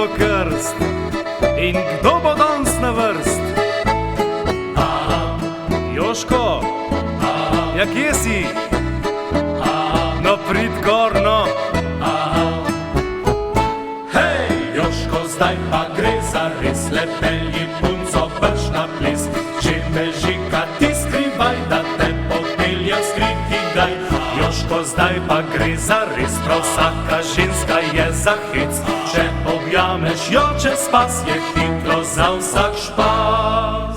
bo krst in kdo bo danes na vrst? Joško, ja kje si? No prid gor, no. Hej, Joško, zdaj pa gre za res, lepelji punco brž na ples. Že beži, ka ti skrivaj, da te popeljem skriti gaj. Joško, zdaj pa gre za res, prav vsaka ženska je za hec. Če objameš jo čez pas, je hitro za vsak špas.